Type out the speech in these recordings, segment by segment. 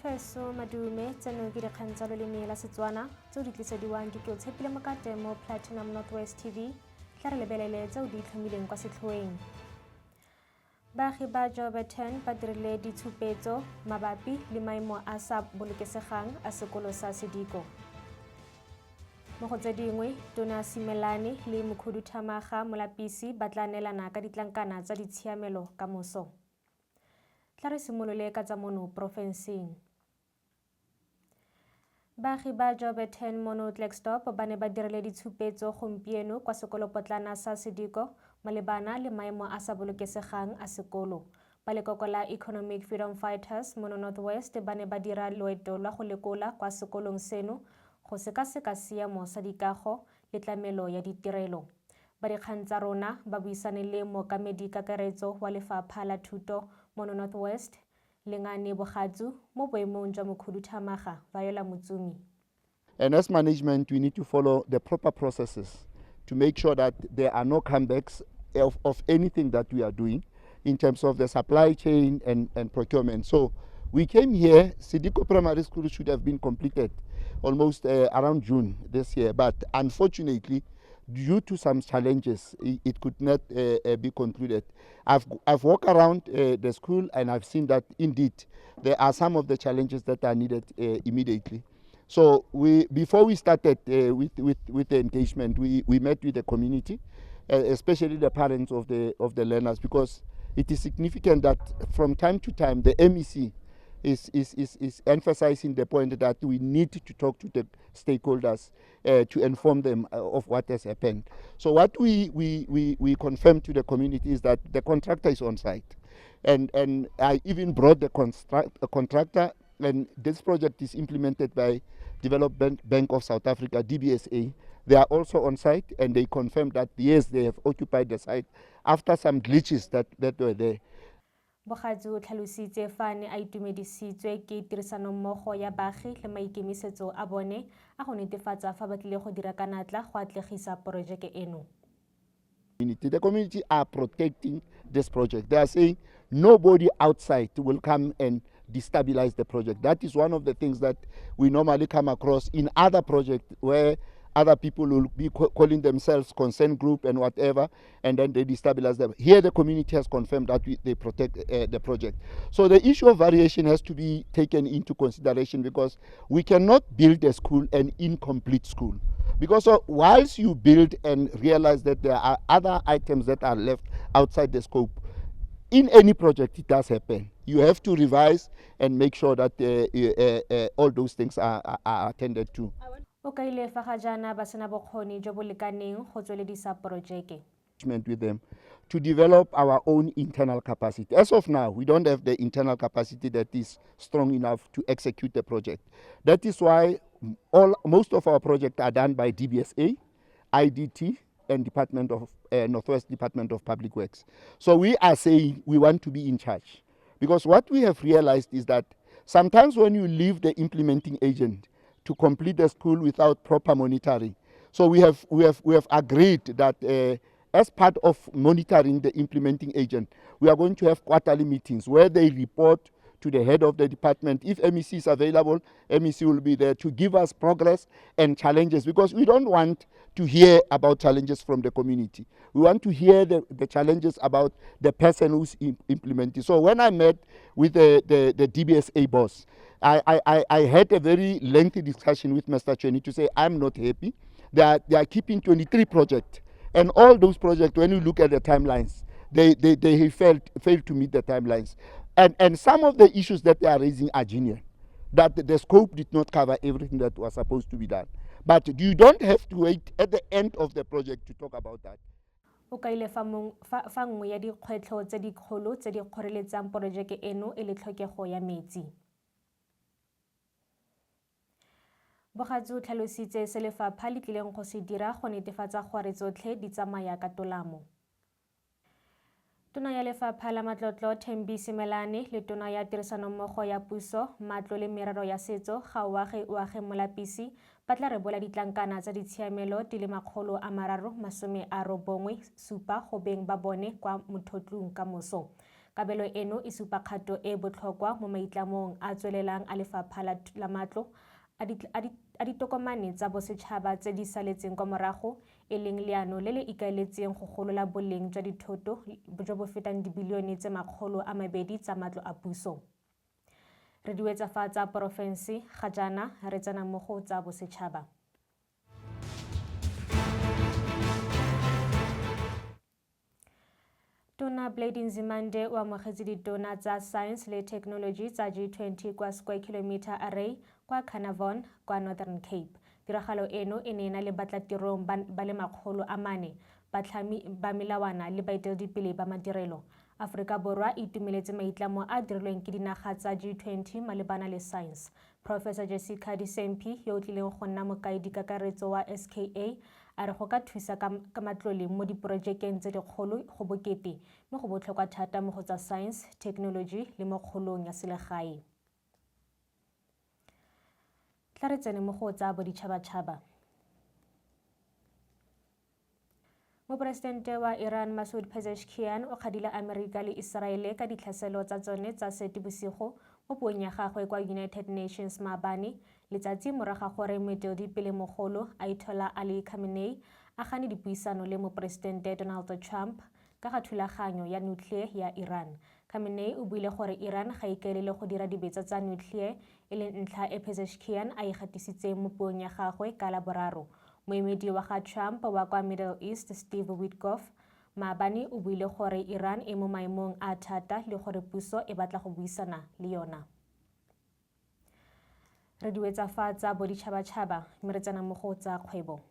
Bathweso madume tseno ke dikgang tsa loleme la Setswana tseo di tlisediwang ke Tshepile Mokate mo Platinum Northwest TV tla re lebelele tseo di itlhomileng kwa setlhoeng. Baagi ba Joburg ba dirile ditshupetso mabapi le maemo a sa bolokesegang a sekolo sa Sediko. Mo go tse dingwe, Tona Simelane le Mokhuduthamaga Molapisi ba tla neelana ka ditlankana tsa ditshiamelo ka moso. Tla re simolole ka tsa mono porofenseng. Baagi ba Joburg mono Klerksdorp ba ne ba dirile ditshupetso gompieno kwa sekolopotlana sa Sediko malebana le maemo a sa bolokesegang a sekolo. Ba lekoko la Economic Freedom Fighters mono Northwest ba ne ba dira loeto lwa go lekola kwa sekolong seno go sekaseka seemo sa dikago le tlamelo ya ditirelo. Ba dikgang tsa rona ba buisane le mookamedi kakaretso wa Lefapha la Thuto mono Northwest Lengane Bogatsu mo boemong jwa Mokhuduthamaga Viola Mutsumi. And as management, we need to follow the proper processes to make sure that there are no comebacks of anything that we are doing in terms of the supply chain and procurement. So we came here, Sediko Primary School should have been completed almost around June this year, but unfortunately, due to some challenges, it could not be concluded. I've walked around the school and I've seen that indeed there are some of the challenges that are needed immediately. So before we started with the engagement, we met with the community, especially the parents of the learners, because it is significant that from time to time the MEC is emphasizing the point that we need to talk to the stakeholders to inform them of what has happened. So what we confirmed to the community is that the contractor is on site. And I even brought the contractor, and this project is implemented by Development Bank of South Africa, DBSA. They are also on site, and they confirmed that yes, they have occupied the site after some glitches that were there. Bogatsu o tlhalositse fa ne a itumedisitswe ke tirisanommogo ya baagi le maikemisetso a bone a go netefatsa fa ba tlile go dira ka natla go atlegisa porojeke eno. The community are protecting this project. They are saying nobody outside will come and destabilize the project. That is one of the things that we normally come across in other projects where other people will be calling themselves concerned group and whatever, and then they destabilize them. Here the community has confirmed that they protect the project. So the issue of variation has to be taken into consideration, because we cannot build a school an incomplete school. Because whilst you build and realize that there are other items that are left outside the scope, in any project it does happen. You have to revise and make sure that all those things are attended to. With them to develop our own internal capacity. As of now, we don't have the internal capacity that is strong enough to execute the project. That is why most of our projects are done by DBSA, IDT, and Northwest Department of Public Works. So we are saying we want to be in charge, because what we have realized is that sometimes when you leave the implementing agent to complete the school without proper monitoring, so we have agreed that as part of monitoring the implementing agent, we are going to have quarterly meetings where they report to the head of the department. If MEC is available, MEC will be there to give us progress and challenges, because we don't want to hear about challenges from the community. We want to hear the challenges about the person who's implementing. So when I met with the DBSA boss, I had a very lengthy discussion with Mr. Chweni to say I'm not happy. They are keeping 23 projects, and all those projects, when you look at the timelines, they failed to meet the timelines. And some of the issues that they are raising are genuine, that the scope did not cover everything that was supposed to be done. But you don't have to wait at the end of the project to talk about that. O kaile fa nngwe ya dikgwetlho tse dikgolo tse di kgoreletsang porojeke eno e le tlhokego ya metsi. Bogatsu o tlhalositse se lefapha le tlileng go se dira go netefatsa gore tsotlhe di tsamaya ka tolamo. Tona ya Lefapha la Matlotlo Thembi Simelane le Tona ya Tirisanommogo ya Puso, Matlo le Merero ya Setso Gaoage Oage Molapisi ba tla rebola ditlankana tsa ditshiamelo di le 397 go beng ba bone kwa mothotlong ka moso. Kabelo eno e supa kgato e botlhokwa mo maitlamong a tswelelang a Lefapha la Matlo a ditokomane tsa bosetšhaba tse di saletseng kwa morago e leng leano le le ikaeletseng go golola boleng jwa dithoto jo bo fetang dibilione tse 200 tsa matlo a puso. Re di wetsa fa tsa porofense ga jaana re tsena mo go tsa bosetšhaba. Tona Blade Nzimande o amogetse ditona tsa Science le Technology tsa G20 kwa Square Kilometer Array kwa Carnarvon kwa Northern Cape. Tiragalo eno e ne na le batlatirong ba le 400, batlhami ba melawana le baeteledipele ba madirelo. Aforika Borwa e itumeletse maitlamo a dirilweng ke dinaga tsa G20 malebana le science. Professor Jessica Disempi yo o tlileng go nna mokaedi-kakaretso wa SKA a re go ka thusa ka matlole mo diporojekeng tse dikgolo go bokete mo go botlhokwa thata mo go tsa science, technology le mo kgolong ya selegae. Tla re tsene mo go tsa boditšhabatšhaba. Moporesidente wa Iran Masoud Pezeshkian o kgadile Amerika le Iseraele ka ditlhaselo tsa tsone tsa Seetebosigo mo puong ya gagwe kwa United Nations maabane letsatsi morago ga gore moeteledipele mogolo Ayatollah Ali Khamenei a gane dipuisano le Moporesidente Donald Trump ka ga thulaganyo ya nuklia ya Iran. Khamenei o buile gore Iran ga e kaelele go dira dibetsa tsa nuklia e leng ntlha e Pezeshkian a e gatisitseng mo puong ya gagwe ka Laboraro. Moemedi wa ga Trump wa kwa Middle East Steve Witkoff maabane o buile gore Iran e mo maemong a thata le gore puso e batla go buisana le yona. Re di wetsa fa tsa boditšhabatšhaba mme re tsena mo go tsa kgwebo.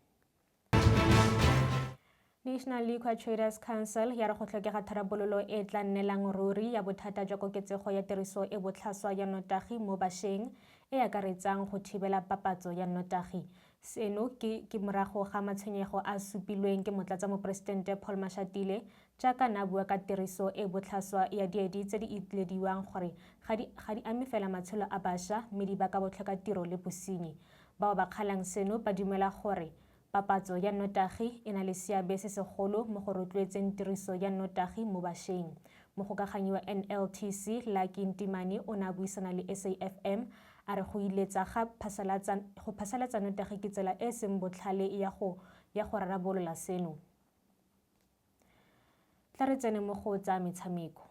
National Liquor Traders Council ya re go tlhokega tharabololo e tla nnelang ruri ya bothata jwa koketsego ya tiriso e botlhaswa ya nnotagi mo bašweng e akaretsang go thibela papatso ya nnotagi. Seno ke morago ga matshwenyego a supilweng ke Motlatsamoporesidente Paul Mashatile jaaka na bua ka tiriso e botlhaswa ya diedi tse di itlelediwang gore ga di ame fela matshelo a bašwa mme di baka botlhokatiro le bosenyi. Bao ba kgalang seno ba dumela gore papatso ya nnotagi e na le seabe se segolo mo go rotloetseng tiriso ya nnotagi mo bašweng. Mogokaganyi wa NLTC Lucky Ntimane o ne a buisana le SAFM a re go iletsa ga go phasalatsa nnotagi ke tsela e seng botlhale ya go rarabolola seno. Tla re tsene mo go tsa metshameko.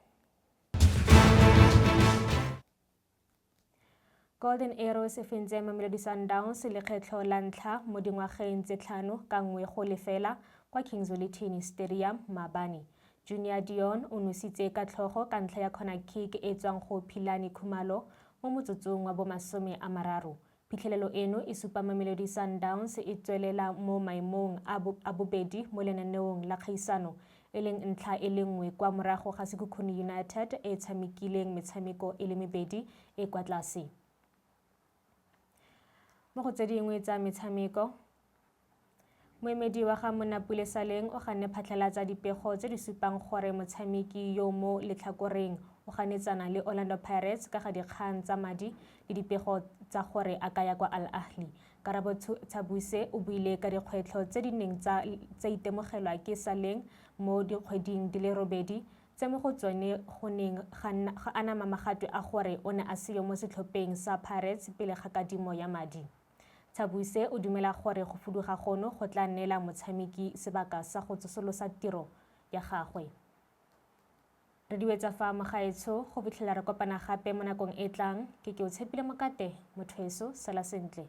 Golden Arrows e fentse Mamelodi Sundowns lekgetlho la ntlha mo dingwageng tse 5-0 kwa Kingswell Tennis Stadium maabane. Junior Dion o nositse ka tlhogo ka ntlha ya corner kick e tswang go Philani Khumalo mo motsotsong wa bo 30. Phitlhelelo eno e supa Mamelodi Sundowns e tswelela mo maemong a bobedi mo lenaneong la kgaisano e leng ntlha e le nngwe kwa morago ga Sekhukhune United e tshamekileng metshameko e le mebedi e kwa tlase. Mo go tse dingwe tsa metshameko, moemedi wa ga Monapule Saleng o ganne phatlhalatsa dipego tse di supang gore motshameki yo mo letlhakoreng o ganetsana le Orlando Pirates ka ga dikgang tsa madi le dipego tsa gore a kaya kwa Al Ahly. Karabo Thabuse o buile ka dikgwetlho tse di neng tsa itemogelwa ke Saleng mo dikgweding di le 8 tse mo go tsone go neng ga anama magatwe a gore o ne a seyo mo setlhopheng sa Pirates pele ga kadimo ya madi. Thabuse o dumela gore go fuduga gono go tla nnela motshameki sebaka sa go tsosolosa tiro ya gagwe. Re di wetsa fa mogaetsho go fitlhela re kopana gape mo nakong e tlang ke o tshepile Mokate, motho weso, sala sentle.